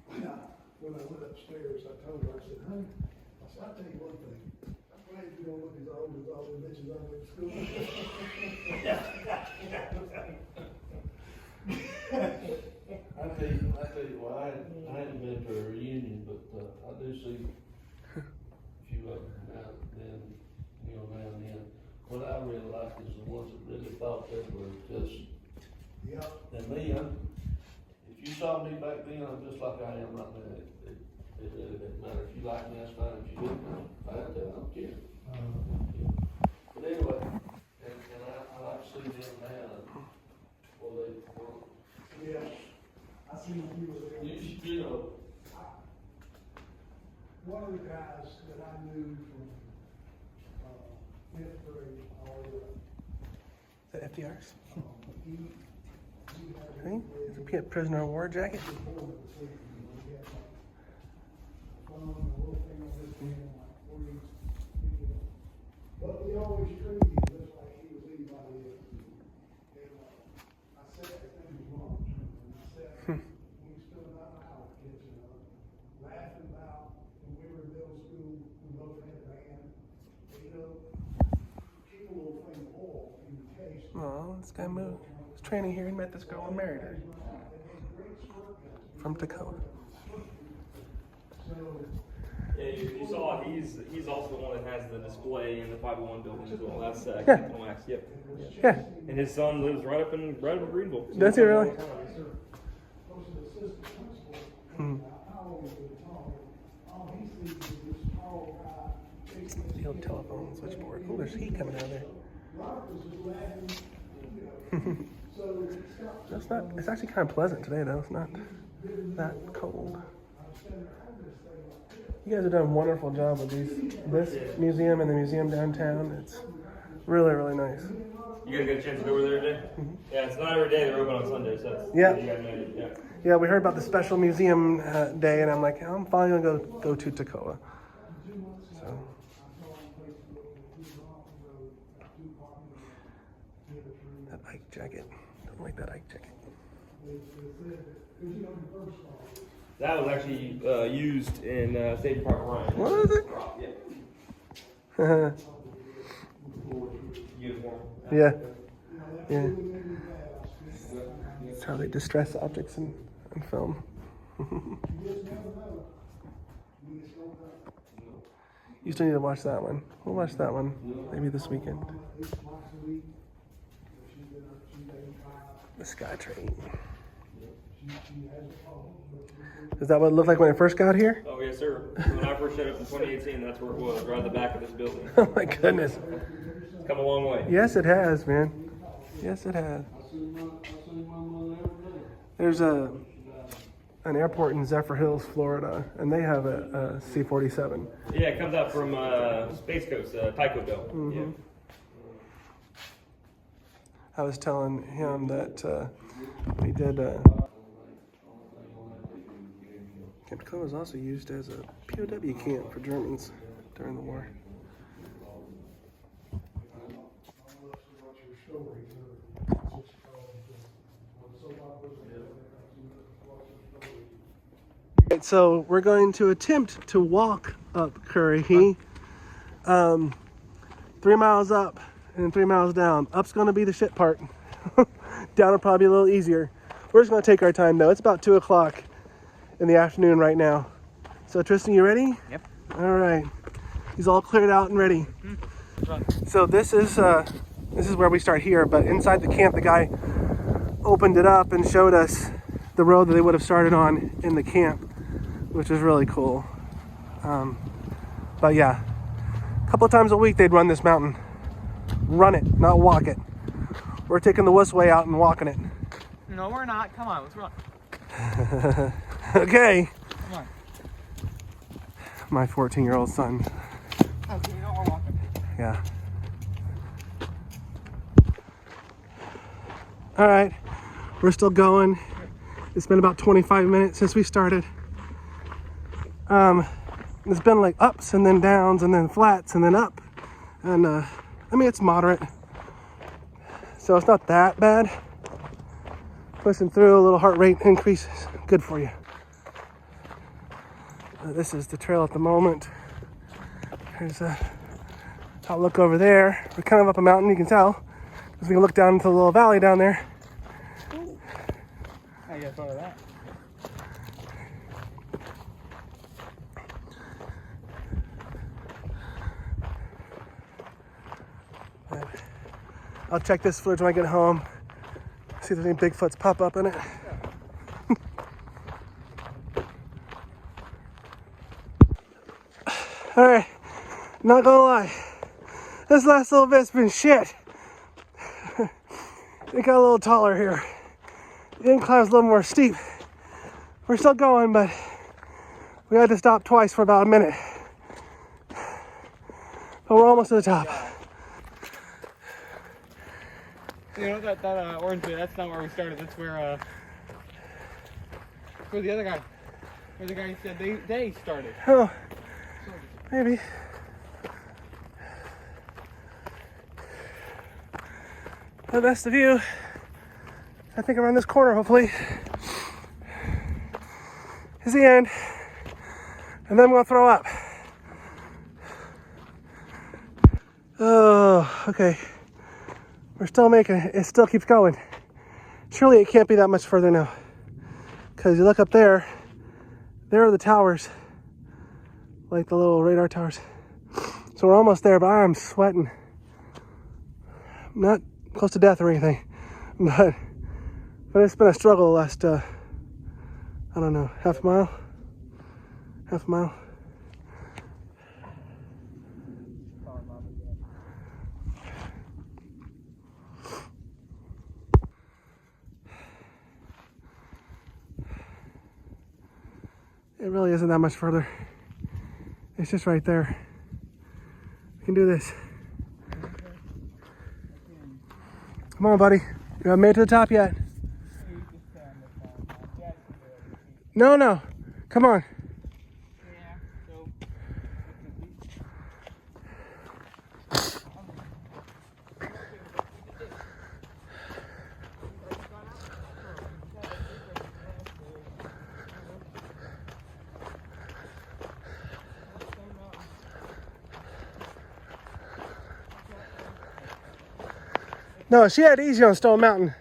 When I went upstairs, I told her, I said, honey, I'll tell you one thing. I'm glad you don't look as old as all the bitches I went to school with. I tell you what, I hadn't been to a reunion, but I do see a few of them now and then, you know, now and then. What I really like is the ones that really thought they were just, and me, if you saw me back then, I'm just like I am right now. It really doesn't matter. If you like me, that's fine. If you didn't, I don't care. But anyway, and I like to see them now. Well, they were. Yeah. I seen a few of them. You know. One of the guys that I knew from, fifth grade all the way, The FDRs. he had. Hey, it's a prisoner of war jacket. But we always treated him just like he was anybody else. And I sat, his name was Ron, and I sat, we stood about an hour catching up, laughing about when we were in middle school, we both had a band. And, you know, keep a little thing of oil in the case. Oh, this guy moved. He's training here. He met this girl and married her. From Toccoa. Yeah, you saw he's also the one that has the display in the 501 building as well. That's Yeah. Camp Toccoa, yep. Yeah. And his son lives right up in Greenville. So Does he really? The old telephone switchboard. Oh, there's heat coming out of there. It's not. It's actually kind of pleasant today, though. It's not that cold. You guys have done a wonderful job with this museum and the museum downtown. It's really, really nice. You guys get a chance to go over there today? Yeah, it's not every day they're open on Sunday, so that's, Yeah. you guys made it, yeah. Yeah, we heard about the special museum day, and I'm like, I'm finally gonna go to Toccoa. So. That Ike jacket. Don't like that Ike jacket. That was actually used in State Park Ryan. What is it? Yeah. Uniform. Yeah. Yeah. That's how they distress objects in film. You still need to watch that one. We'll watch that one maybe this weekend. The Sky Train. Is that what it looked like when it first got here? Oh, yes, sir. When I first showed up in 2018, that's where it was, right at the back of this building. Oh my goodness. It's come a long way. Yes, it has, man. Yes, it has. There's an airport in Zephyr Hills, Florida, and they have a C-47. Yeah, it comes out from Space Coast, Toccoa. Yeah. I was telling him that we did. Camp Toccoa was also used as a POW camp for Germans during the war. Right, so we're going to attempt to walk up Currahee, 3 miles up and 3 miles down. Up's gonna be the shit part. Down will probably be a little easier. We're just gonna take our time though. It's about 2 o'clock in the afternoon right now. So Tristan, you ready? Yep. All right. He's all cleared out and ready. So this is where we start here, but inside the camp, the guy opened it up and showed us the road that they would have started on in the camp, which was really cool. But yeah, a couple of times a week they'd run this mountain. Run it, not walk it. We're taking the wuss way out and walking it. No, we're not. Come on, let's run. Okay. Come on. My 14-year-old son. Okay, you know we're walking. Yeah. All right, we're still going. It's been about 25 minutes since we started. It's been like ups and then downs and then flats and then up. And I mean, it's moderate. So it's not that bad. Pushing through, a little heart rate increase is good for you. This is the trail at the moment. There's a outlook over there. We're kind of up a mountain, you can tell. Because we can look down into the little valley down there. I got photo of that. I'll check this footage when I get home. See if there's any Bigfoots pop up in it. All right, not gonna lie, this last little bit's been shit. It got a little taller here. The incline's a little more steep. We're still going, but we had to stop twice for about a minute. But we're almost to the top. You know that orange bit, that's not where we started. That's where the other guy, where the guy said they started. Oh, maybe. But that's the view. I think around this corner, hopefully, is the end. And then we'll throw up. Oh, okay. We're still making it. It still keeps going. Surely it can't be that much further now. Because you look up there, there are the towers. Like the little radar towers. So we're almost there, but I'm sweating. Not close to death or anything. But it's been a struggle the last, I don't know, half a mile? Half a mile? It really isn't that much further. It's just right there. We can do this. Come on, buddy. You haven't made it to the top yet. No. Come on. No, she had it easy on Stone Mountain.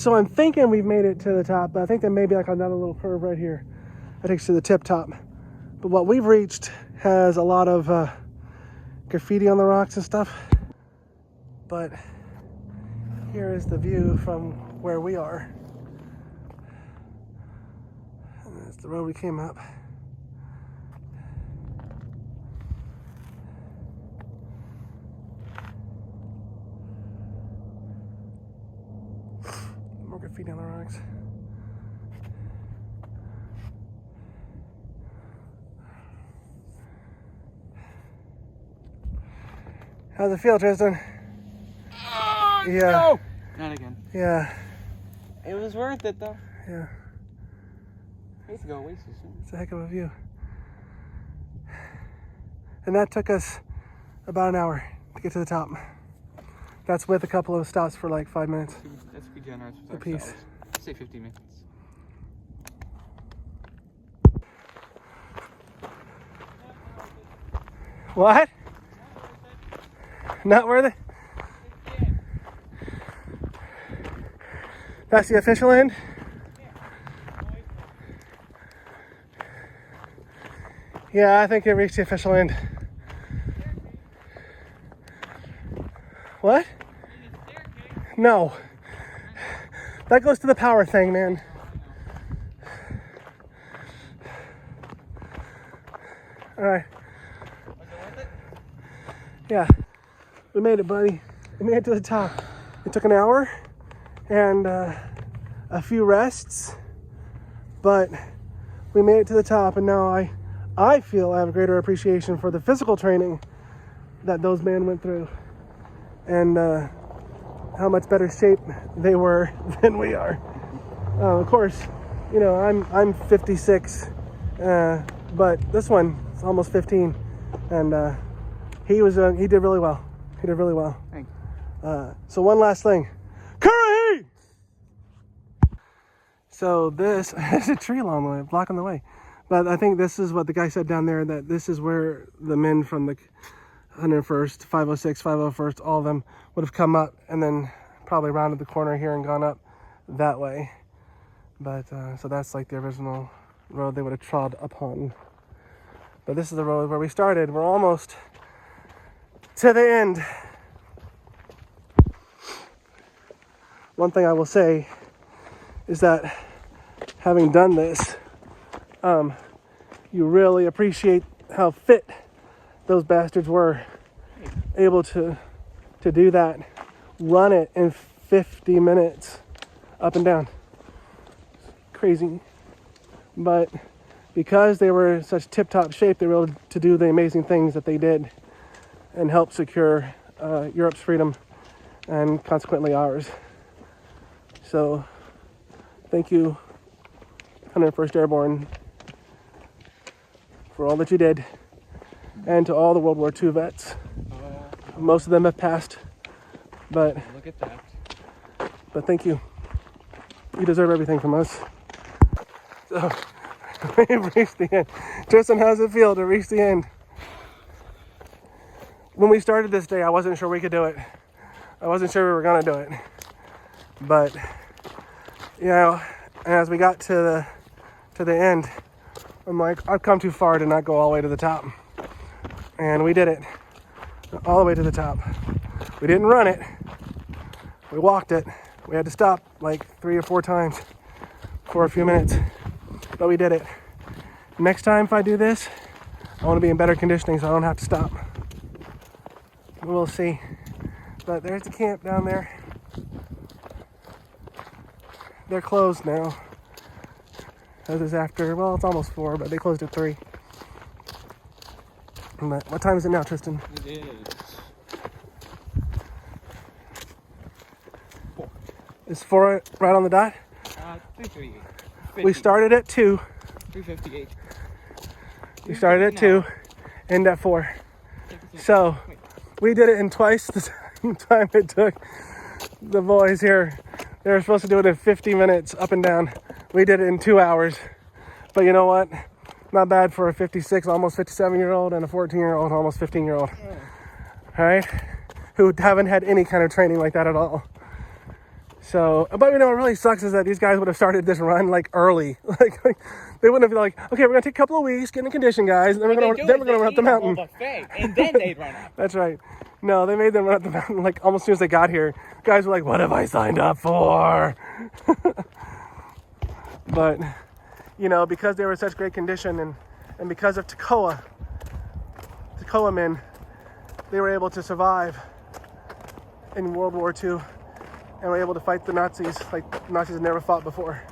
So I'm thinking we've made it to the top, but I think there may be like another little curve right here that takes to the tip top. But what we've reached has a lot of graffiti on the rocks and stuff. But here is the view from where we are. And that's the road we came up. More graffiti on the rocks. How's it feel, Tristan? Yeah. No! Not again. Yeah. It was worth it though. Yeah. I used to go way too soon. It's a heck of a view. And that took us about an hour to get to the top. That's with a couple of stops for like 5 minutes. Let's be generous with A piece. ourselves. Let's say 50 minutes. What? Not worth it? That's the official end? Yeah, I think it reached the official end. What? No. That goes to the power thing, man. All right. Yeah. We made it, buddy. We made it to the top. It took an hour and a few rests, but we made it to the top, and now I feel I have a greater appreciation for the physical training that those men went through, and how much better shape they were than we are. Of course, you know, I'm 56, but this one is almost 15, and he did really well. He did really well. Thank you. So one last thing, Currahee! So this is a tree along the way, blocking the way. But I think this is what the guy said down there, that this is where the men from the 101st, 506, 501st, all of them would have come up and then probably rounded the corner here and gone up that way. But so that's like the original road they would have trod upon. But this is the road where we started. We're almost to the end. One thing I will say is that having done this, you really appreciate how fit those bastards were, able to do that, run it in 50 minutes up and down. Crazy. But because they were in such tip-top shape, they were able to do the amazing things that they did and help secure Europe's freedom and consequently ours. So thank you, 101st Airborne, for all that you did, and to all the World War II vets. Most of them have passed, but look at that. But thank you. You deserve everything from us. So we've reached the end. Tristan, how's it feel to reach the end? When we started this day, I wasn't sure we could do it. I wasn't sure we were gonna do it. But you know, as we got to the end, I'm like, I've come too far to not go all the way to the top. And we did it. All the way to the top. We didn't run it. We walked it. We had to stop like 3 or 4 times for a few minutes. But we did it. Next time if I do this, I want to be in better conditioning so I don't have to stop. We'll see. But there's the camp down there. They're closed now. This is after, well, it's almost 4, but they closed at 3. But what time is it now, Tristan? It is 4. Is 4 right on the dot? 3:38. We started at 2. 3:58. We started at 2, end at 4. So we did it in twice the time it took the boys here. They were supposed to do it in 50 minutes up and down. We did it in 2 hours. But you know what? Not bad for a 56, almost 57-year-old and a 14-year-old, almost 15-year-old. All right? Who haven't had any kind of training like that at all. So, but you know, what really sucks is that these guys would have started this run like early. like they wouldn't have been like, okay, we're gonna take a couple of weeks, get in condition, guys, and then we're gonna run up the mountain. Buffet, and then they'd run up. That's right. No, they made them run up the mountain like almost as soon as they got here. Guys were like, what have I signed up for? But, you know, because they were in such great condition and because of Toccoa men, they were able to survive in World War II and were able to fight the Nazis like the Nazis had never fought before.